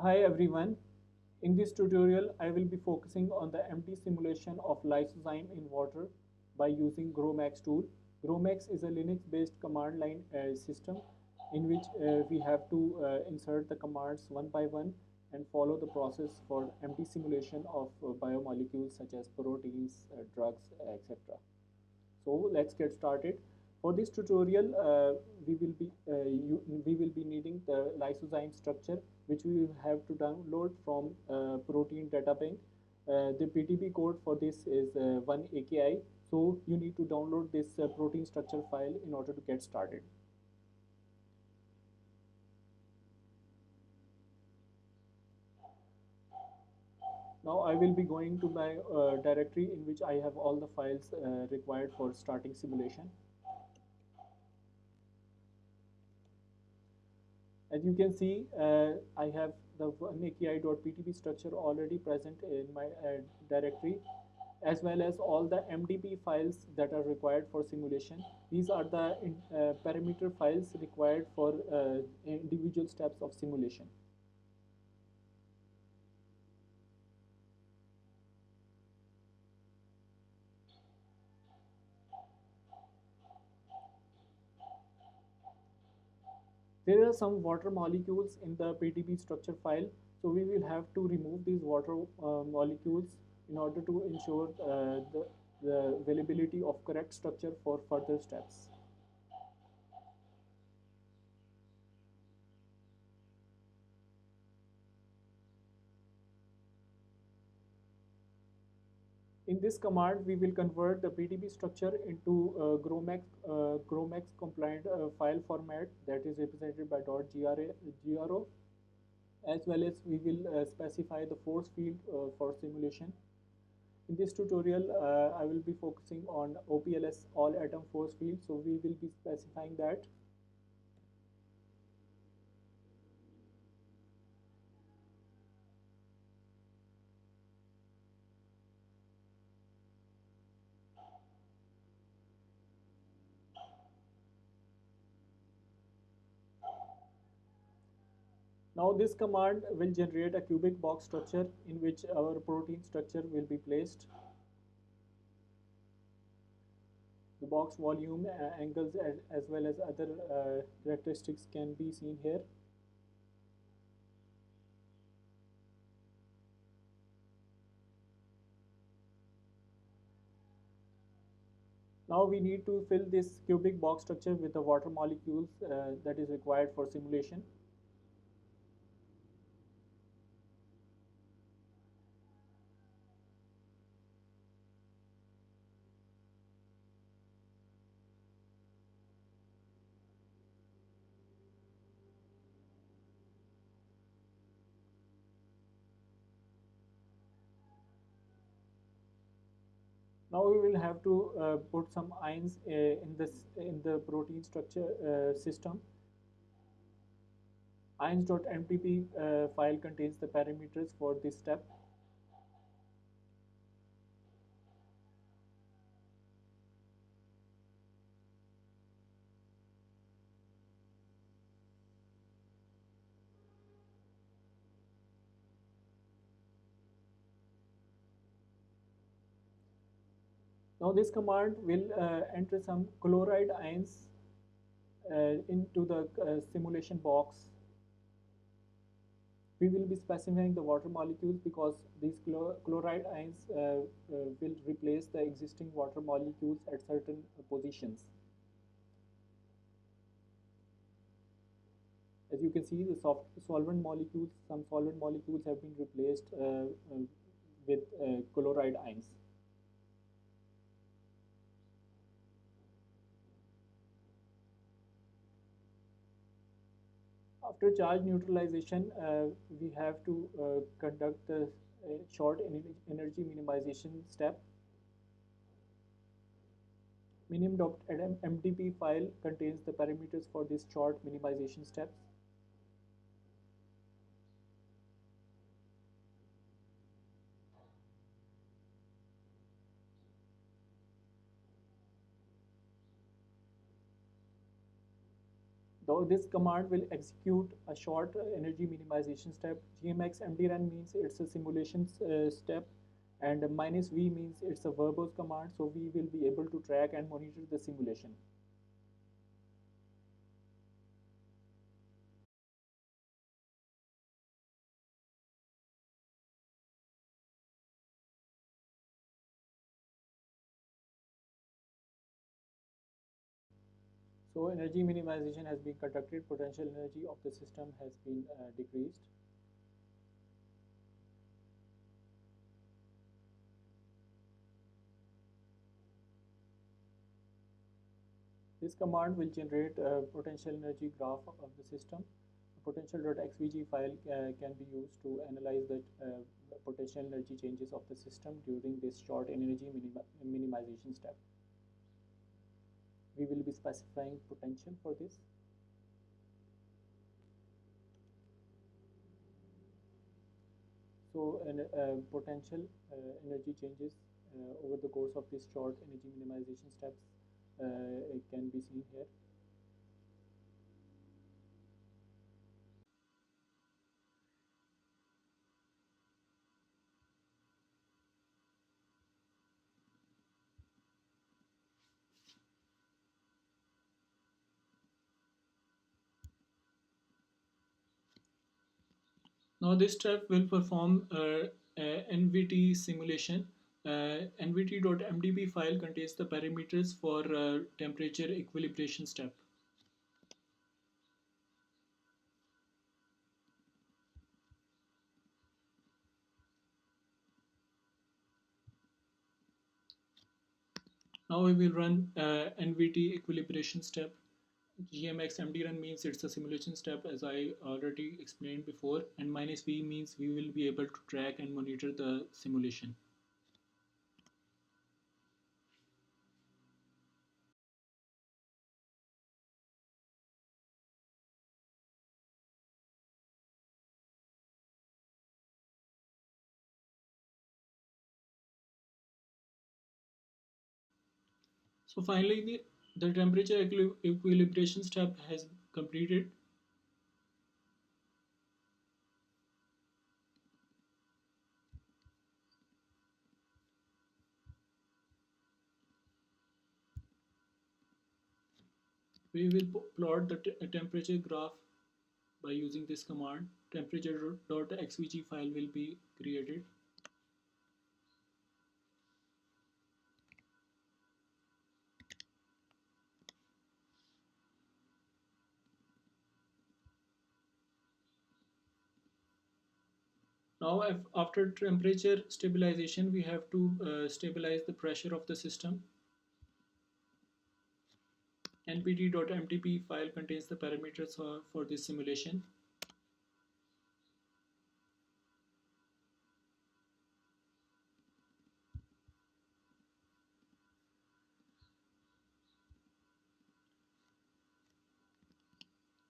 Hi everyone. In this tutorial, I will be focusing on the empty simulation of lysozyme in water by using Gromacs tool. Gromacs is a Linux-based command line system in which we have to insert the commands one by one and follow the process for empty simulation of biomolecules such as proteins, drugs, etc. So let's get started. For this tutorial, we will be needing the lysozyme structure, which we will have to download from protein data bank. The PTB code for this is 1 AKI. So you need to download this protein structure file in order to get started. Now I will be going to my directory in which I have all the files required for starting simulation. As you can see, I have the neki.ptb structure already present in my directory, as well as all the MDP files that are required for simulation. These are the parameter files required for individual steps of simulation. There are some water molecules in the PTB structure file, so we will have to remove these water molecules in order to ensure the availability of correct structure for further steps. In this command, we will convert the PTB structure into Gromacs compliant file format that is represented by .gro, as well as we will specify the force field for simulation. In this tutorial, I will be focusing on OPLS all atom force field, so we will be specifying that. Now this command will generate a cubic box structure in which our protein structure will be placed. The box volume, angles, as well as other characteristics can be seen here. Now we need to fill this cubic box structure with the water molecules that is required for simulation. Now we will have to put some ions in the protein structure system. Ions.mdp file contains the parameters for this step. Now this command will enter some chloride ions into the simulation box. We will be specifying the water molecules because these chloride ions will replace the existing water molecules at certain positions. As you can see, the solvent molecules, some solvent molecules have been replaced with chloride ions. After charge neutralization, we have to conduct the short energy minimization step. minim.mdp file contains the parameters for this short minimization steps. So this command will execute a short energy minimization step. Gmx mdrun means it's a simulation step, and minus v means it's a verbose command. So we will be able to track and monitor the simulation. So energy minimization has been conducted. Potential energy of the system has been decreased. This command will generate a potential energy graph of the system. The potential.xvg file can be used to analyze the potential energy changes of the system during this short energy minimization step. We will be specifying potential for this. So potential energy changes over the course of this short energy minimization steps can be seen here. Now this step will perform nvt simulation. nvt.mdp file contains the parameters for temperature equilibration step. Now we will run nvt equilibration step. Gmx mdrun means it's a simulation step, as I already explained before, and minus v means we will be able to track and monitor the simulation. So finally, the temperature equilibration step has completed. We will plot the temperature graph by using this command. Temperature.xvg file will be created. Now, after temperature stabilization, we have to stabilize the pressure of the system. npt.mdp file contains the parameters for this simulation.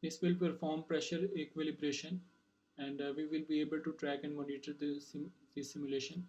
This will perform pressure equilibration, and we will be able to track and monitor this simulation.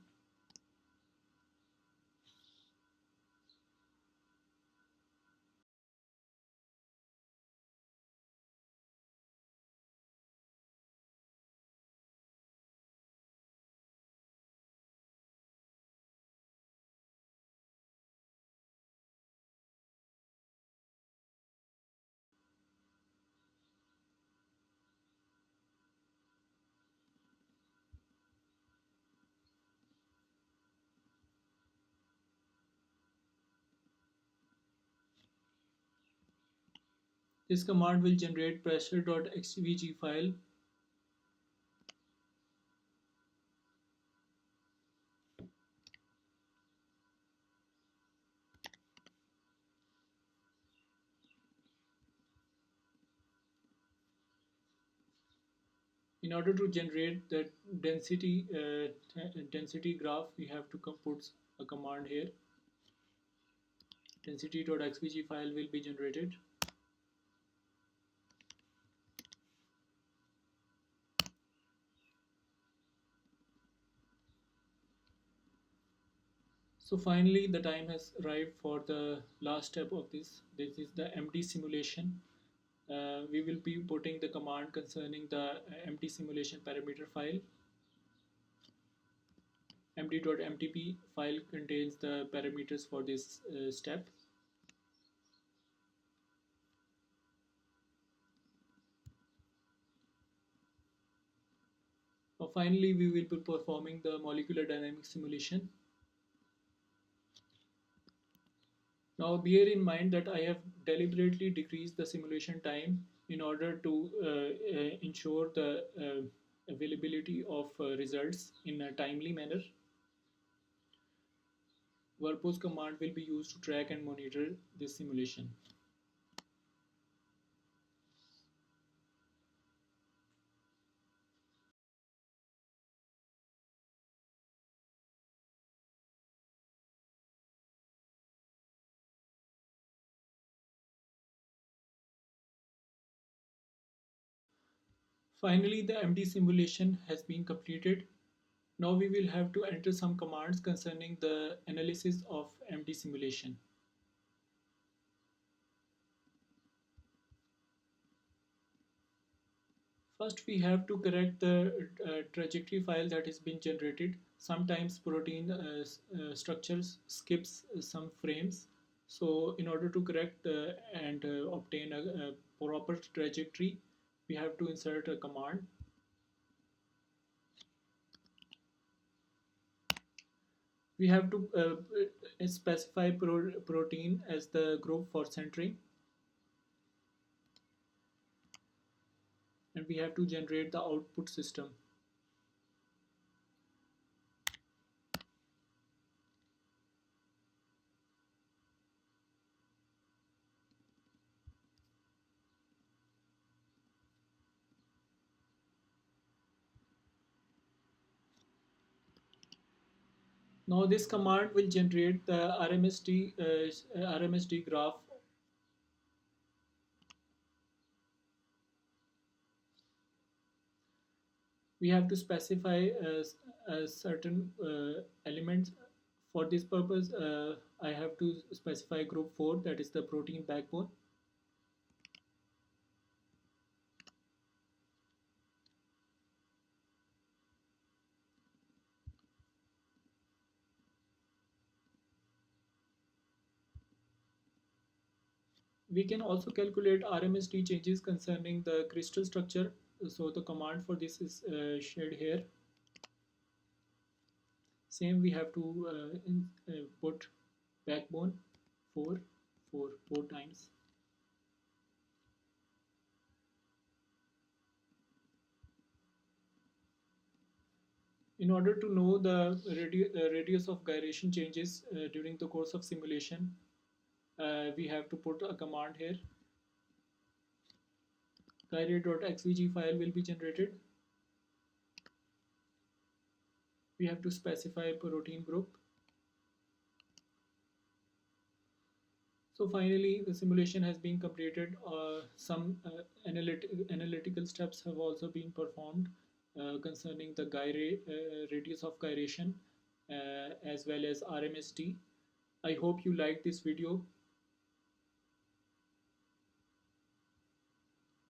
This command will generate pressure.xvg file. In order to generate the density graph, we have to put a command here. Density.xvg file will be generated. So finally, the time has arrived for the last step of this. This is the empty simulation. we will be putting the command concerning the empty simulation parameter file. em.tpr file contains the parameters for this step. Now finally, we will be performing the molecular dynamic simulation. Now bear in mind that I have deliberately decreased the simulation time in order to ensure the availability of results in a timely manner. Verbose command will be used to track and monitor this simulation. Finally, the MD simulation has been completed. Now we will have to enter some commands concerning the analysis of MD simulation. First, we have to correct the trajectory file that has been generated. Sometimes protein structures skips some frames. So in order to correct and obtain a proper trajectory, we have to insert a command. We have to specify protein as the group for centering. And we have to generate the output system. Now this command will generate the RMSD graph. We have to specify certain elements. For this purpose, I have to specify group 4, that is the protein backbone. We can also calculate RMSD changes concerning the crystal structure. So the command for this is shared here. Same, we have to put backbone 4 times. In order to know the radius of gyration changes during the course of simulation, we have to put a command here. Gyrate.xvg file will be generated. We have to specify protein group. So finally, the simulation has been completed. Some analytical steps have also been performed concerning the radius of gyration as well as RMSD. I hope you liked this video.